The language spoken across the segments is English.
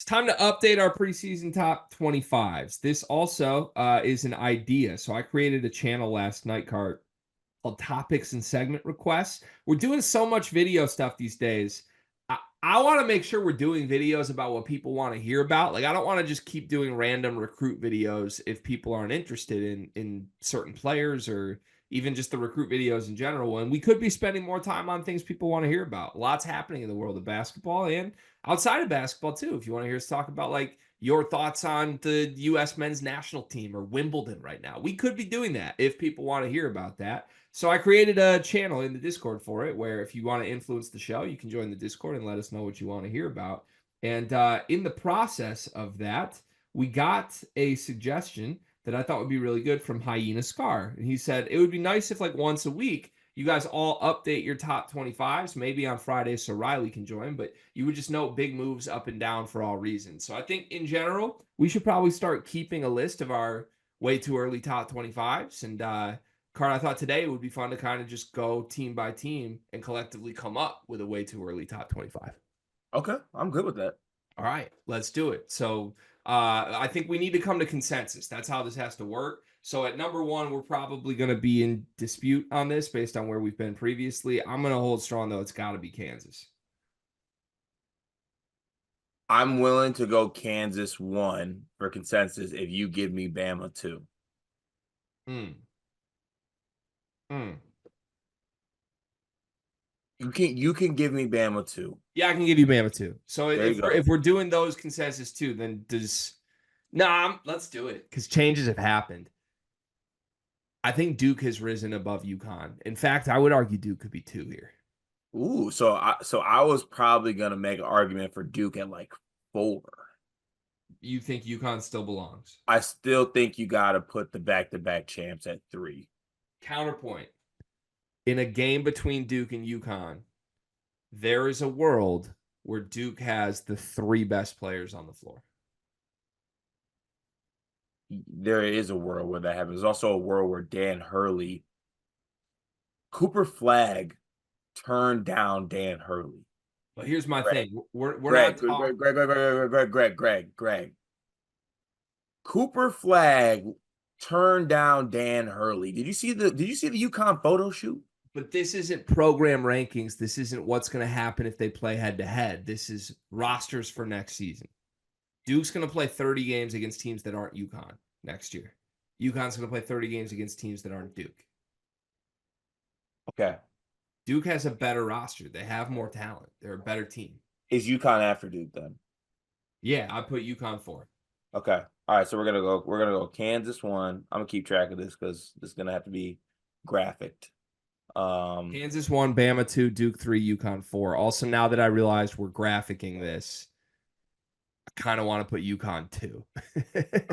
Time to update our preseason top 25s. This also is an idea. So I created a channel last night called Topics and Segment Requests. We're doing so much video stuff these days. I want to make sure we're doing videos about what people want to hear about. Like, I don't want to just keep doing random recruit videos if people aren't interested in certain players or even just the recruit videos in general. And we could be spending more time on things people want to hear about. Lots happening in the world of basketball and outside of basketball too. If you want to hear us talk about like your thoughts on the U.S. men's national team or Wimbledon right now, we could be doing that if people want to hear about that. So I created a channel in the Discord for it where if you want to influence the show, you can join the Discord and let us know what you want to hear about. And in the process of that, we got a suggestion that I thought would be really good from Hyena Scar. And he said, it would be nice if like once a week, you guys all update your top 25s, maybe on Friday so Riley can join, but you would just note big moves up and down for all reasons. So I think in general, we should probably start keeping a list of our way too early top 25s. And Card, I thought today it would be fun to kind of just go team by team and collectively come up with a way too early top 25. Okay, I'm good with that. All right, let's do it. So I think we need to come to consensus. That's how this has to work. So at number one, we're probably going to be in dispute on this based on where we've been previously. I'm going to hold strong, though. It's got to be Kansas. I'm willing to go Kansas 1 for consensus if you give me Bama 2. You can give me Bama 2. Yeah, I can give you Bama 2. So if we're doing those consensus too, then let's do it because changes have happened. I think Duke has risen above UConn. In fact, I would argue Duke could be 2 here. Ooh, so I was probably gonna make an argument for Duke at like 4. You think UConn still belongs? I still think you got to put the back-to-back champs at 3. Counterpoint. In a game between Duke and UConn, there is a world where Duke has the 3 best players on the floor. There is a world where that happens. There's also a world where Dan Hurley, Cooper Flagg turned down Dan Hurley. But here's my thing. We're not talking. Greg. Cooper Flagg turned down Dan Hurley. Did you see the UConn photo shoot? But this isn't program rankings. This isn't what's going to happen if they play head to head. This is rosters for next season. Duke's going to play 30 games against teams that aren't UConn next year. UConn's going to play 30 games against teams that aren't Duke. Okay. Duke has a better roster. They have more talent. They're a better team. Is UConn after Duke then? Yeah, I put UConn 4. Okay. All right. So we're gonna go Kansas 1. I'm gonna keep track of this because this is gonna have to be graphicked. Kansas 1, Bama 2, Duke 3, UConn 4. Also, now that I realized we're graphicing this, I kind of want to put UConn 2.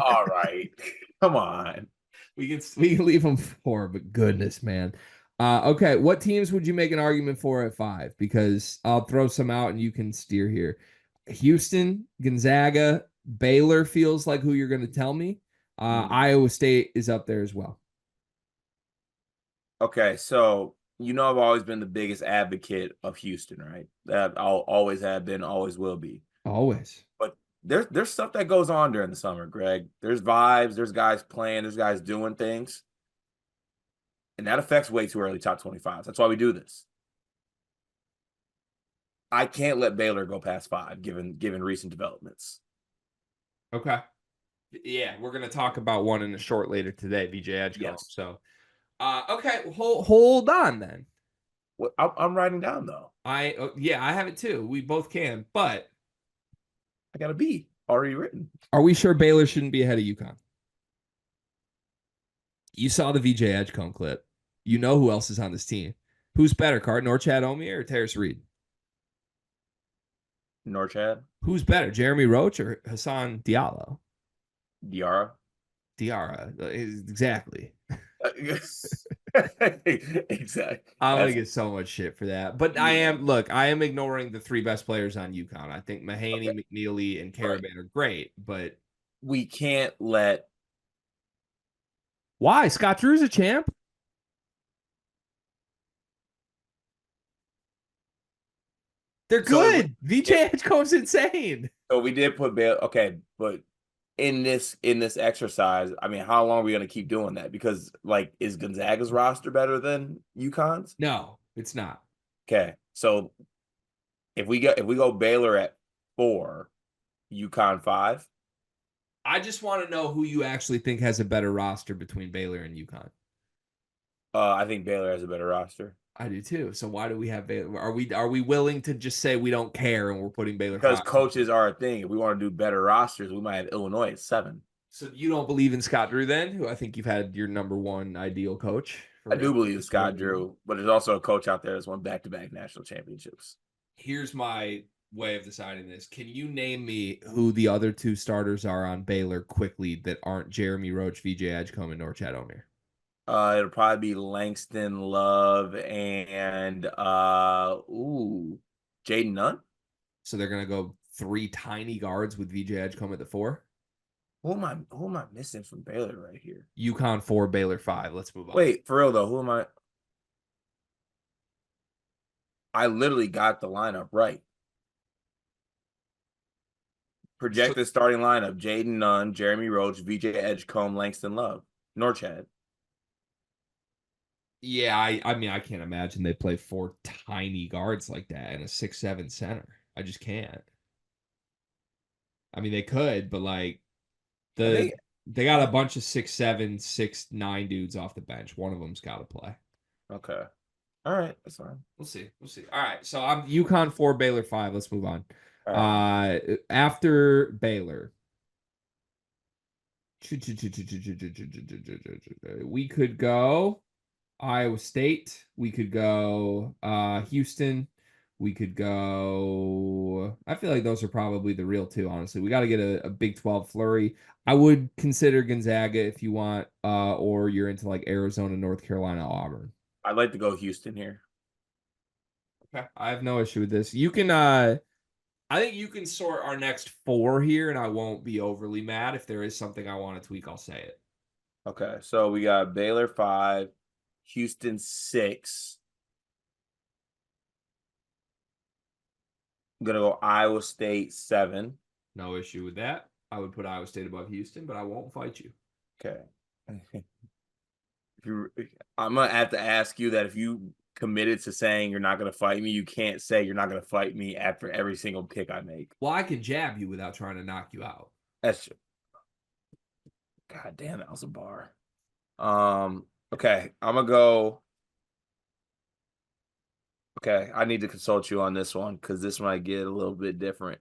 All right. Come on. We can leave them 4, but goodness, man. Okay, what teams would you make an argument for at 5? Because I'll throw some out and you can steer here. Houston, Gonzaga, Baylor feels like who you're going to tell me. Iowa State is up there as well. Okay, so I've always been the biggest advocate of Houston, right? That I'll always have been, always will be. Always. But there's stuff that goes on during the summer, Greg. There's vibes, there's guys playing, there's guys doing things. And that affects way too early top 25s. That's why we do this. I can't let Baylor go past 5, given recent developments. Okay. Yeah, we're going to talk about one in a short later today, VJ Edgecombe. Yes. So, okay, hold on then. Well, I'm writing down though. I have it too. We both can, but I got a B already written. Are we sure Baylor shouldn't be ahead of UConn? You saw the VJ Edgecombe clip. You know who else is on this team. Who's better, Card? Norchad Omier or Terrace Reed? Norchad. Who's better, Jeremy Roach or Hassan Diallo? Diarra. Exactly. Exactly. I'm going to get so much shit for that. But I am ignoring the 3 best players on UConn. I think Mahaney, McNeely, and Caravan are great, but we can't let. Why? Scott Drew's a champ. They're good. VJ Edgecombe's insane. So we did put Baylor. Okay, but in this exercise, I mean, how long are we gonna keep doing that? Because like, is Gonzaga's roster better than UConn's? No, it's not. Okay, so if we go Baylor at 4, UConn 5. I just want to know who you actually think has a better roster between Baylor and UConn. I think Baylor has a better roster I do too. So why do we have Baylor? Are we willing to just say we don't care and we're putting Baylor because 5? coaches are a thing. If we want to do better rosters, we might have Illinois at 7. So you don't believe in Scott Drew then, who I think you've had your number one ideal coach I for do believe in just about Scott everyone. Drew, but there's also a coach out there that's won back-to-back national championships. Here's my way of deciding this. Can you name me who the other two starters are on Baylor quickly that aren't Jeremy Roach, VJ Edgecombe, and Norchad Omier? It'll probably be Langston Love and Jaden Nunn. So they're gonna go three tiny guards with VJ Edgecombe at the 4. Who am I missing from Baylor right here? UConn 4, Baylor 5. Let's move on. Wait, for real though, who am I? I literally got the lineup right. So Projected starting lineup: Jaden Nunn, Jeremy Roach, VJ Edgecombe, Langston Love, Norchad. yeah, I mean I can't imagine they play four tiny guards like that and a 6'7" center. I just can't. I mean they could, but like I the think they got a bunch of 6'7", 6'9" dudes off the bench. One of them's got to play. okay. All right, that's fine. We'll see. We'll see. All right. So I'm UConn 4, Baylor 5. Let's move on. All right. After Baylor, we could go Iowa State. We could go Houston. We could go. I feel like those are probably the real two, honestly. We got to get a Big 12 flurry. I would consider Gonzaga if you want, or you're into like Arizona, North Carolina, Auburn. I'd like to go Houston here. Okay. I have no issue with this. You can I think you can sort our next 4 here, and I won't be overly mad. If there is something I want to tweak, I'll say it. Okay, so we got Baylor 5, Houston 6. I'm gonna go Iowa State 7. No issue with that. I would put Iowa State above Houston, but I won't fight you. Okay. I'm gonna have to ask you that if you committed to saying you're not gonna fight me, you can't say you're not gonna fight me after every single pick I make. Well, I can jab you without trying to knock you out. That's God damn, that was a bar. Okay, I'm gonna go. Okay, I need to consult you on this one because this might get a little bit different.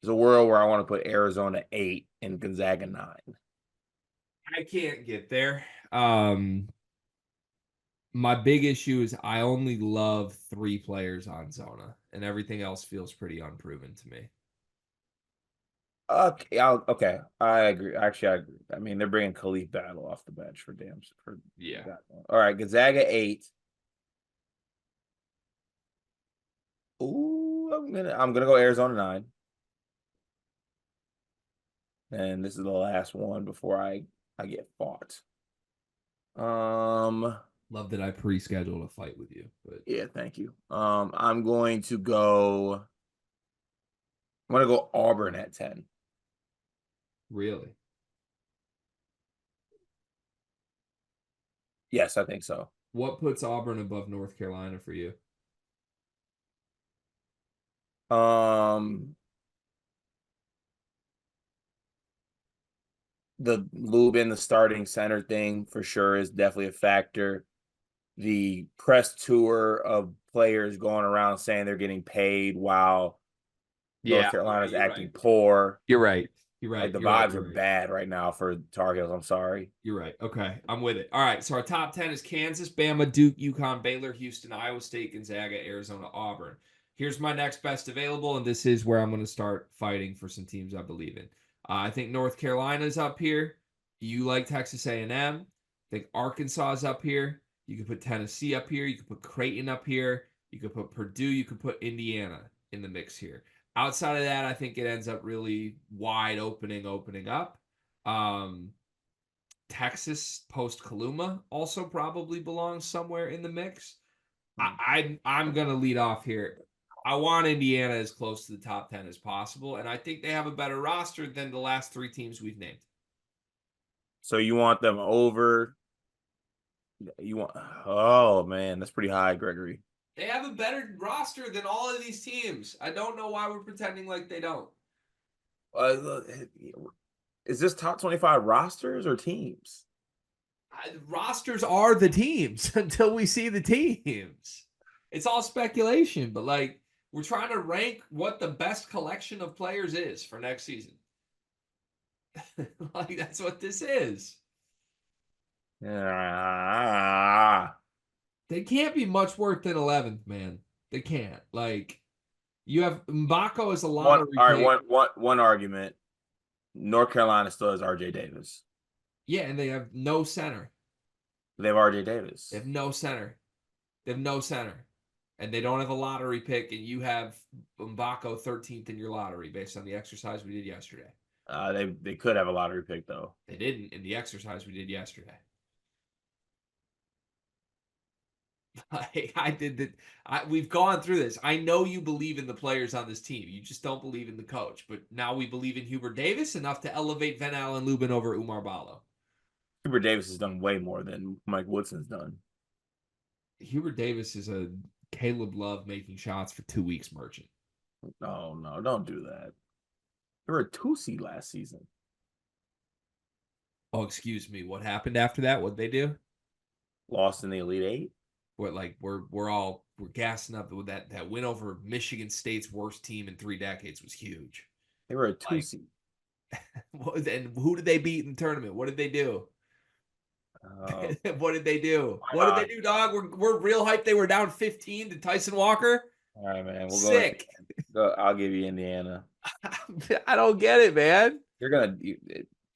There's a world where I want to put Arizona 8 and Gonzaga 9. I can't get there. My big issue is I only love 3 players on Zona, and everything else feels pretty unproven to me. Okay, I agree. Actually, I agree. I mean, they're bringing Khalif Battle off the bench for Yeah. that one. All right, Gonzaga 8. Ooh, I'm gonna go Arizona 9. And this is the last one before I get fought. Love that I pre-scheduled a fight with you, but Yeah, thank you. I'm going to go. I'm gonna go Auburn at 10. really. Yes, I think so. What puts Auburn above North Carolina for you? Um, the Lubin, the starting center thing for sure is definitely a factor. The press tour of players going around saying they're getting paid while North Yeah, Carolina's you're acting right. poor. You're right. You're Like right. the You're right. vibes are You're right. bad right now for Tar Heels. I'm sorry. You're right. Okay, I'm with it. All right, so our top 10 is Kansas, Bama, Duke, UConn, Baylor, Houston, Iowa State, Gonzaga, Arizona, Auburn. Here's my next best available, and this is where I'm going to start fighting for some teams I believe in. I think North Carolina's up here. You like Texas A&M. I think Arkansas is up here. You could put Tennessee up here. You could put Creighton up here. You could put Purdue. You could put Indiana in the mix here. Outside of that, I think it ends up really wide opening up. Texas post Kaluma also probably belongs somewhere in the mix. I'm gonna lead off here. I want Indiana as close to the top 10 as possible, and I think they have a better roster than the last 3 teams we've named. So you want them over? You want? Oh man, that's pretty high, Gregory. They have a better roster than all of these teams. I don't know why we're pretending like they don't. Uh, is this top 25 rosters or teams? Rosters are the teams until we see the teams. It's all speculation, but like we're trying to rank what the best collection of players is for next season. Like that's what this is. Yeah. They can't be much worse than 11th, man. They can't. Like you have Mbako as a One, lottery all right, pick. one argument. North Carolina still has RJ Davis. Yeah, and they have no center. They have RJ Davis. They have no center. They have no center. And they don't have a lottery pick, and you have Mbako 13th in your lottery based on the exercise we did yesterday. They could have a lottery pick though. They didn't in the exercise we did yesterday. I did that. We've gone through this. I know you believe in the players on this team. You just don't believe in the coach. But now we believe in Hubert Davis enough to elevate Van Allen Lubin over Umar Ballo. Hubert Davis has done way more than Mike Woodson's done. Hubert Davis is a Caleb Love making shots for 2 weeks merchant. No, don't do that. They were a 2 seed last season. Oh, excuse me. What happened after that? What'd they do? Lost in the Elite Eight. What like we're gassing up with that win over Michigan State's worst team in 3 decades was huge. They were a 2 seed. And who did they beat in the tournament? What did they do? What did they do? What did they do, dog? We're real hyped. They were down 15 to Tyson Walker. All right, man. We'll Sick. go. I'll give you Indiana. I don't get it, man. You're gonna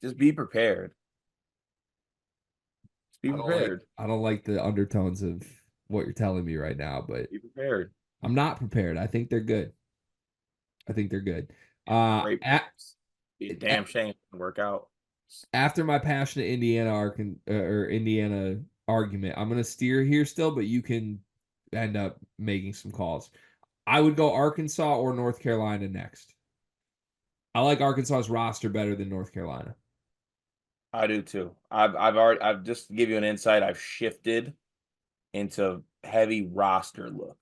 just be prepared. Just be prepared. I don't like the undertones of what you're telling me right now, but Be prepared. I'm not prepared. I think they're good. I think they're good. Great. Be a damn shame to work out. After my passionate Indiana argument, I'm gonna steer here still, but you can end up making some calls. I would go Arkansas or North Carolina next. I like Arkansas's roster better than North Carolina. I do too. I've just to give you an insight. I've shifted into heavy roster look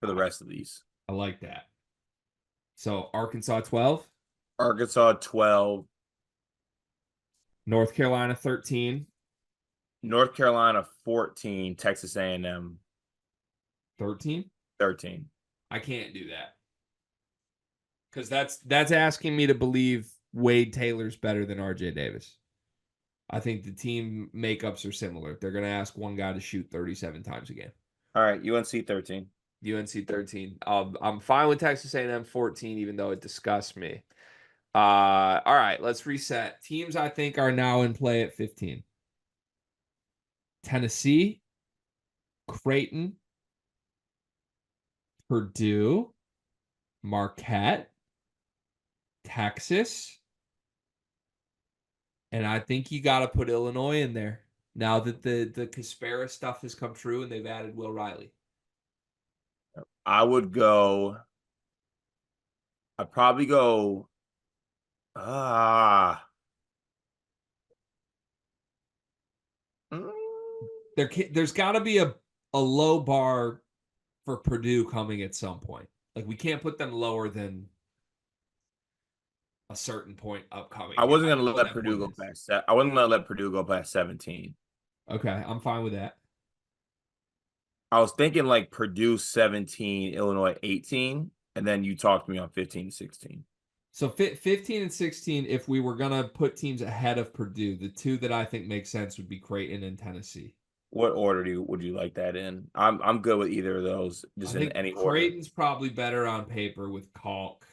for the rest of these. I like that. So Arkansas 12, Arkansas 12, North Carolina 13, North Carolina 14, Texas A&M 13. 13. I can't do that. Because that's asking me to believe Wade Taylor's better than RJ Davis. I think the team makeups are similar. They're going to ask one guy to shoot 37 times a game. All right, UNC 13. UNC 13. I'm fine with Texas A&M 14, even though it disgusts me. All right, let's reset. Teams I think are now in play at 15. Tennessee, Creighton, Purdue, Marquette, Texas, and I think you got to put Illinois in there now that the Caspera stuff has come true and they've added Will Riley. I'd probably go. There's got to be a low bar for Purdue coming at some point. Like we can't put them lower than a certain point upcoming. I wasn't going to let Purdue go past that. I wasn't going to let Purdue go past 17. Okay, I'm fine with that. I was thinking like Purdue 17, Illinois 18, and then you talked to me on 15 and 16. So 15 and 16, if we were going to put teams ahead of Purdue, the two that I think make sense would be Creighton and Tennessee. What order would you like that in? I'm good with either of those, just in any order. Creighton's probably better on paper with Kalk.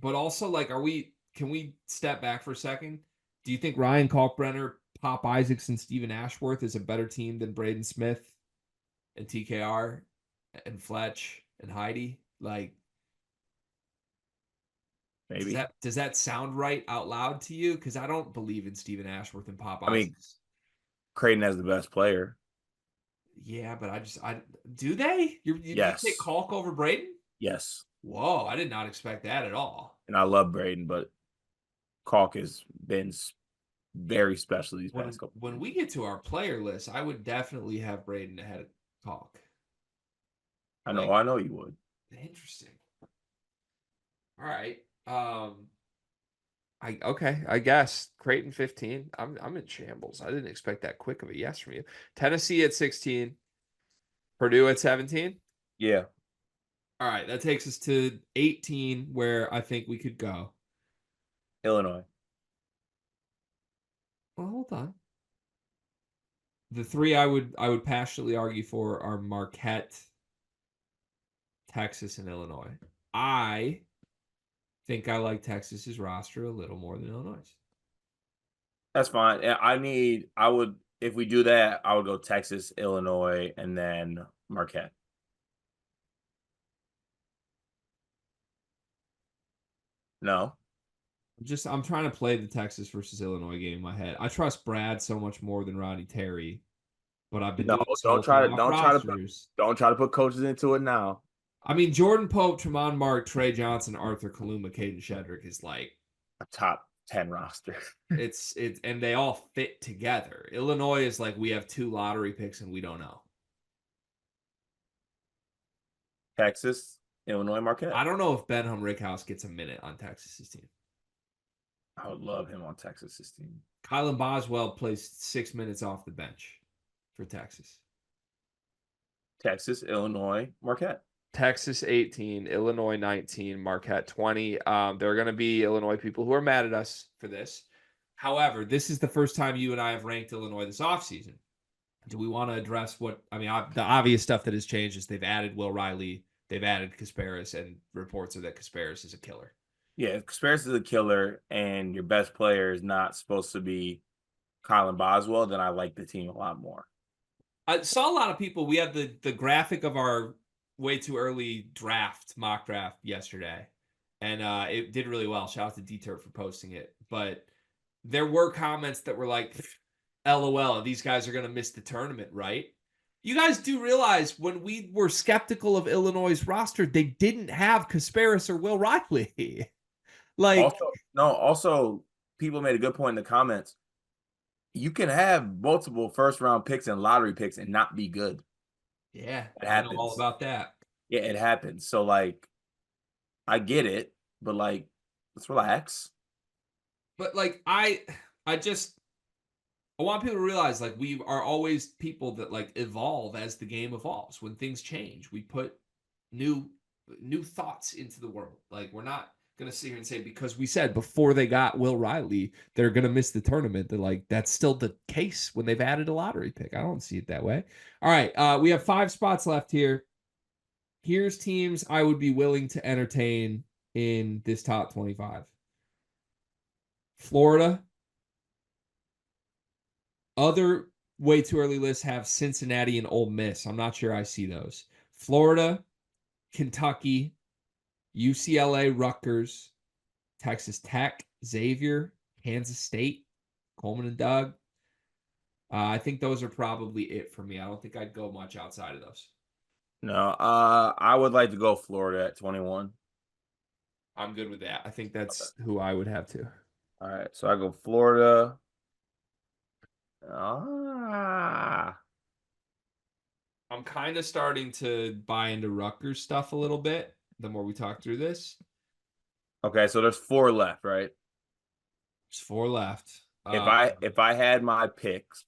But also, like, can we step back for a second? Do you think Ryan Kalkbrenner, Pop Isaacs, and Stephen Ashworth is a better team than Braden Smith and TKR and Fletch and Heidi? Like, maybe. Does that sound right out loud to you? Because I don't believe in Stephen Ashworth and Pop Isaacs. I mean, Creighton has the best player. Yeah, but do they? You take Kalk over Braden? Yes. Whoa, I did not expect that at all. And I love Braden, but Calk has been very special these past couple When years. we get to our player list, I would definitely have Braden ahead of Talk. Like, I know you would. interesting. All right. I guess Creighton 15. I'm in shambles. I didn't expect that quick of a yes from you. Tennessee at 16. Purdue at 17. Yeah. All right, that takes us to 18, where I think we could go. Illinois. Well, hold on. The three I would passionately argue for are Marquette, Texas, and Illinois. I think I like Texas's roster a little more than Illinois'. That's fine. And I would, if we do that, I would go Texas, Illinois, and then Marquette. No. I'm trying to play the Texas versus Illinois game in my head. I trust Brad so much more than Rodney Terry, but I've been No, doing this whole thing off rosters. don't try to put coaches into it now. I mean, Jordan Pope, Tremont Mark, Trey Johnson, Arthur Kaluma, Caden Shedrick is like A top 10 roster. and they all fit together. Illinois is like we have 2 lottery picks and we don't know. Texas, Illinois, Marquette. I don't know if Benham Rickhouse gets a minute on Texas's team. I would love him on Texas's team. Kylan Boswell plays 6 minutes off the bench for Texas. Texas, Illinois, Marquette. Texas 18, Illinois 19, Marquette 20. There are going to be Illinois people who are mad at us for this. However, this is the first time you and I have ranked Illinois this offseason. Do we want to address the obvious stuff that has changed is they've added Will Riley, they've added Kasparis, and reports are that Kasparis is a killer. Yeah, Kasparis is a killer, and your best player is not supposed to be Colin Boswell, then I like the team a lot more. I saw a lot of people. We had the graphic of our way too early mock draft yesterday, and it did really well. Shout out to Deter for posting it. But there were comments that were like, LOL, these guys are going to miss the tournament, right? You guys do realize when we were skeptical of Illinois' roster, they didn't have Kasparis or Will Riley. Also, people made a good point in the comments. You can have multiple first round picks and lottery picks and not be good. Yeah, it I happens. know all about that. Yeah, it happens. So I get it, but let's relax. But I want people to realize we are always people that evolve as the game evolves. When things change, we put new thoughts into the world. We're not going to sit here and say because we said before they got Will Riley, they're going to miss the tournament. They're that's still the case when they've added a lottery pick. I don't see it that way. All right. We have 5 spots left here. Here's teams I would be willing to entertain in this top 25. Florida. Other way too early lists have Cincinnati and Ole Miss. I'm not sure I see those. Florida, Kentucky, UCLA, Rutgers, Texas Tech, Xavier, Kansas State, Coleman and Doug. I think those are probably it for me. I don't think I'd go much outside of those. No, I would like to go Florida at 21. I'm good with that. I think that's who I would have too. All right, so I go Florida. I'm kind of starting to buy into Rutgers stuff a little bit the more we talk through this. Okay, so there's 4 left, right? There's 4 left. If I had my picks,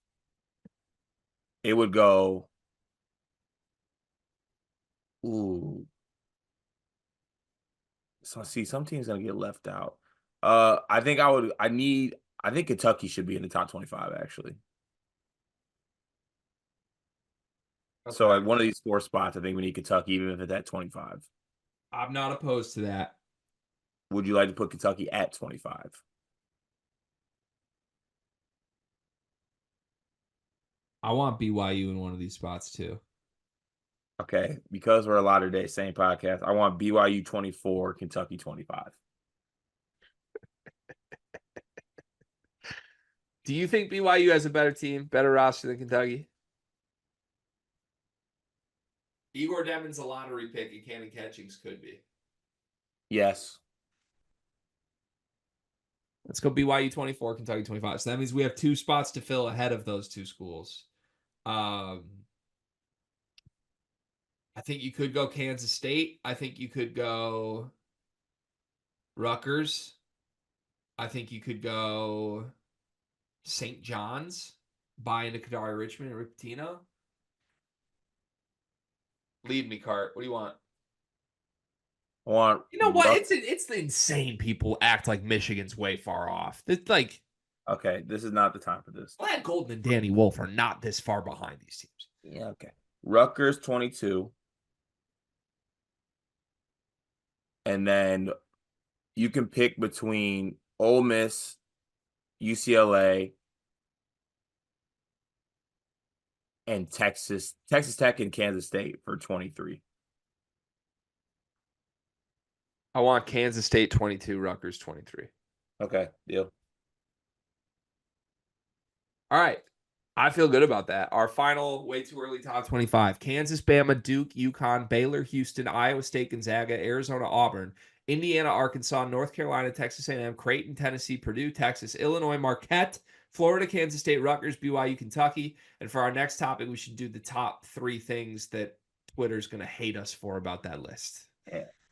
it would go. Ooh. So see, some teams gonna get left out. I think I think Kentucky should be in the top 25 actually. Okay. So one of these 4 spots, I think we need Kentucky, even if it's at 25. I'm not opposed to that. Would you like to put Kentucky at 25? I want BYU in one of these spots too. Okay, because we're a Latter-day Saint podcast, I want BYU 24, Kentucky 25. Do you think BYU has a better team, better roster than Kentucky? Igor Demon's a lottery pick, and Cannon Catchings could be. Yes. Let's go BYU 24, Kentucky 25. So that means we have 2 spots to fill ahead of those 2 schools. I think you could go Kansas State. I think you could go Rutgers. I think you could go St. John's, buy into Kadari Richmond and Rick Pitino. Lead me, Cart. What do you want? I want You know what? It's insane people act like Michigan's way far off. It's like, okay, this is not the time for this. Glad Golden and Danny Wolf are not this far behind these teams. Yeah, okay. Rutgers 22. And then you can pick between Ole Miss, UCLA, and Texas Tech and Kansas State for 23. I want Kansas State 22, Rutgers 23. Okay, deal. All right. I feel good about that. Our final way too early top 25. Kansas, Bama, Duke, UConn, Baylor, Houston, Iowa State, Gonzaga, Arizona, Auburn, Indiana, Arkansas, North Carolina, Texas A&M, Creighton, Tennessee, Purdue, Texas, Illinois, Marquette, Florida, Kansas State, Rutgers, BYU, Kentucky. And for our next topic, we should do the top 3 things that Twitter's going to hate us for about that list. Yeah.